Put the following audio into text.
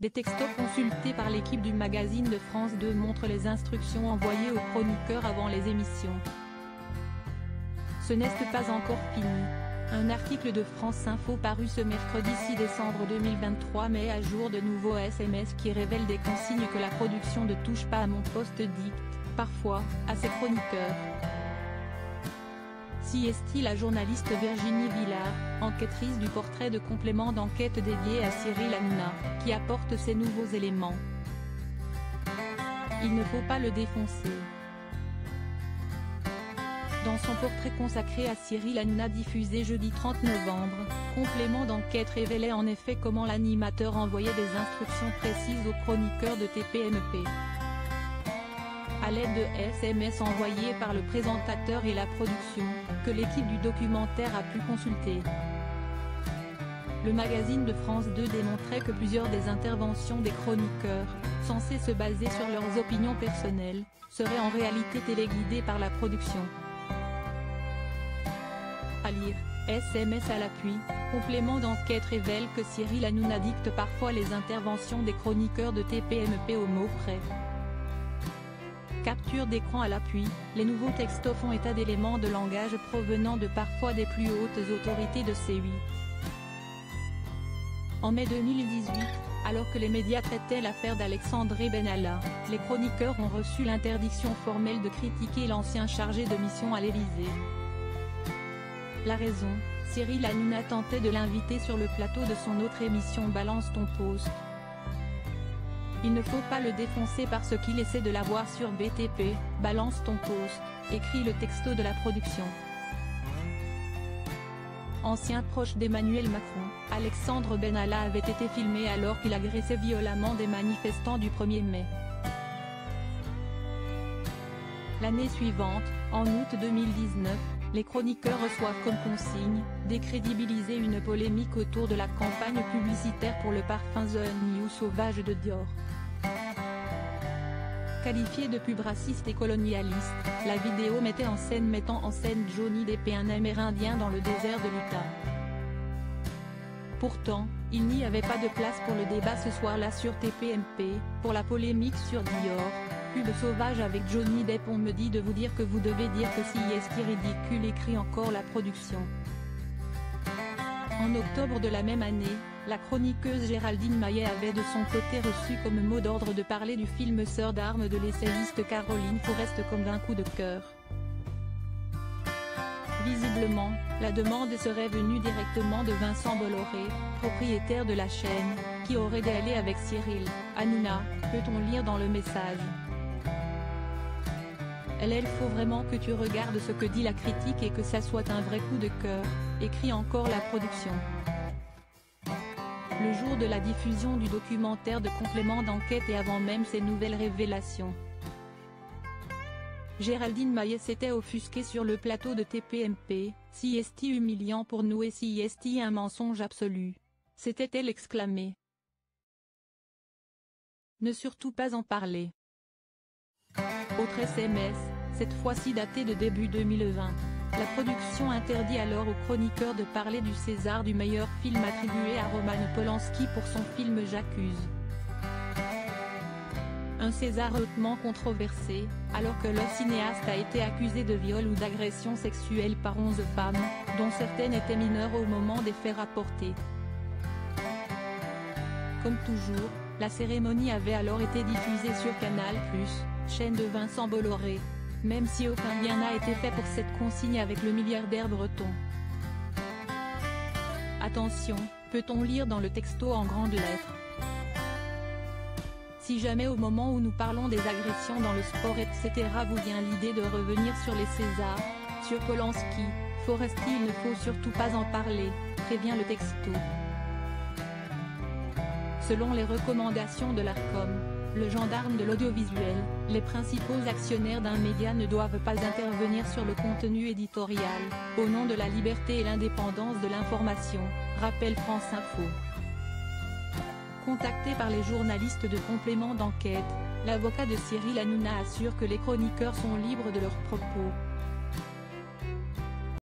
Des textos consultés par l'équipe du magazine de France 2 montrent les instructions envoyées aux chroniqueurs avant les émissions. Ce n'est pas encore fini. Un article de France Info paru ce mercredi 6 décembre 2023 met à jour de nouveaux SMS qui révèlent des consignes que la production ne touche pas à mon poste dicte, parfois, à ses chroniqueurs. CST. La journaliste Virginie Villard, enquêtrice du portrait de complément d'enquête dédié à Cyril Hanouna, qui apporte ces nouveaux éléments. Il ne faut pas le défoncer. Dans son portrait consacré à Cyril Hanouna diffusé jeudi 30 novembre, complément d'enquête révélait en effet comment l'animateur envoyait des instructions précises aux chroniqueurs de TPMP. À l'aide de SMS envoyés par le présentateur et la production, que l'équipe du documentaire a pu consulter. Le magazine de France 2 démontrait que plusieurs des interventions des chroniqueurs, censées se baser sur leurs opinions personnelles, seraient en réalité téléguidées par la production. À lire, SMS à l'appui, complément d'enquête révèle que Cyril Hanouna dicte parfois les interventions des chroniqueurs de TPMP au mot près. Capture d'écran à l'appui, les nouveaux textos font état d'éléments de langage provenant de parfois des plus hautes autorités de C8. En mai 2018, alors que les médias traitaient l'affaire d'Alexandre Benalla, les chroniqueurs ont reçu l'interdiction formelle de critiquer l'ancien chargé de mission à l'Élysée. La raison, Cyril Hanouna tentait de l'inviter sur le plateau de son autre émission Balance ton post. Il ne faut pas le défoncer parce qu'il essaie de l'avoir sur BTP, Balance ton post, écrit le texto de la production. Ancien proche d'Emmanuel Macron, Alexandre Benalla avait été filmé alors qu'il agressait violemment des manifestants du 1er mai. L'année suivante, en août 2019, les chroniqueurs reçoivent comme consigne, décrédibiliser une polémique autour de la campagne publicitaire pour le parfum The New Sauvage de Dior. Qualifiée de pub raciste et colonialiste, la vidéo mettant en scène Johnny Depp et un Amérindien dans le désert de l'Utah. Pourtant, il n'y avait pas de place pour le débat ce soir-là sur TPMP, pour la polémique sur Dior. Pub sauvage avec Johnny Depp. On me dit de vous dire que vous devez dire que si est ridicule, écrit encore la production. En octobre de la même année, la chroniqueuse Géraldine Maillet avait de son côté reçu comme mot d'ordre de parler du film Sœurs d'armes de l'essayiste Caroline Forest comme d'un coup de cœur. Visiblement, la demande serait venue directement de Vincent Bolloré, propriétaire de la chaîne, qui aurait déalé avec Cyril Hanouna, peut-on lire dans le message. Il faut vraiment que tu regardes ce que dit la critique et que ça soit un vrai coup de cœur, écrit encore la production. Le jour de la diffusion du documentaire de complément d'enquête et avant même ces nouvelles révélations, Géraldine Maillet s'était offusquée sur le plateau de TPMP, CST humiliant pour nous et CST un mensonge absolu. S'était-elle exclamée. Ne surtout pas en parler. Autre SMS, cette fois-ci daté de début 2020. La production interdit alors aux chroniqueurs de parler du César du meilleur film attribué à Roman Polanski pour son film J'accuse. Un César hautement controversé, alors que le cinéaste a été accusé de viol ou d'agression sexuelle par 11 femmes, dont certaines étaient mineures au moment des faits rapportés. Comme toujours, la cérémonie avait alors été diffusée sur Canal+, chaîne de Vincent Bolloré. Même si aucun lien n'a été fait pour cette consigne avec le milliardaire breton. Attention, peut-on lire dans le texto en grandes lettres. Si jamais au moment où nous parlons des agressions dans le sport etc. vous vient l'idée de revenir sur les Césars, sur Polanski, Foresti, il ne faut surtout pas en parler, prévient le texto. Selon les recommandations de l'Arcom, le gendarme de l'audiovisuel, les principaux actionnaires d'un média ne doivent pas intervenir sur le contenu éditorial, au nom de la liberté et l'indépendance de l'information, rappelle France Info. Contacté par les journalistes de complément d'enquête, l'avocat de Cyril Hanouna assure que les chroniqueurs sont libres de leurs propos.